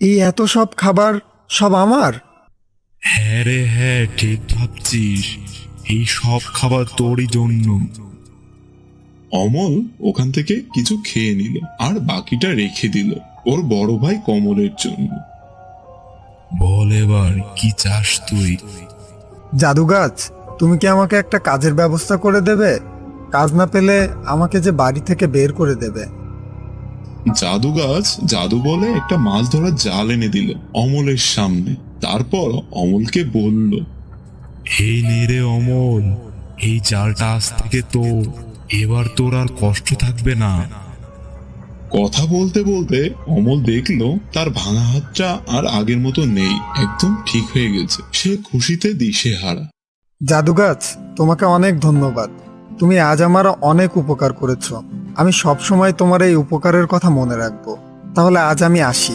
এই এত সব খাবার সব আমার? হ্যাঁ রে হ্যাঁ, ঠিক ভাবছিস। এই সব খাবার তোরই জন্য। অমল ওখান থেকে কিছু খেয়ে নিল আর বাকিটা রেখে দিল ওর বড় ভাই কমলের জন্য। বল এবার কি চাস তুই? জাদু গাছ, তুমি কি আমাকে একটা কাজের ব্যবস্থা করে দেবে? কাজ না পেলে আমাকে যে বাড়ি থেকে বের করে দেবে। জাদু গাছ জাদু বলে একটা মাছ ধরার জাল এনে দিল অমলের সামনে। তারপর অমলকে বলল, এই নে রে অমল, এই জালটা আজ থেকে তোর। এবার তোর আর কষ্ট থাকবে না। কথা বলতে বলতে অমল দেখলো তার ভাঙা হাতটা আর আগের মতো নেই, একদম ঠিক হয়ে গেছে। সে খুশিতে দিশেহারা। জাদু গাছ, তোমাকে অনেক ধন্যবাদ। তুমি আজ আমার অনেক উপকার করেছো। আমি সব সময় তোমার এই উপকারের কথা মনে রাখবো। তাহলে আজ আমি আসি।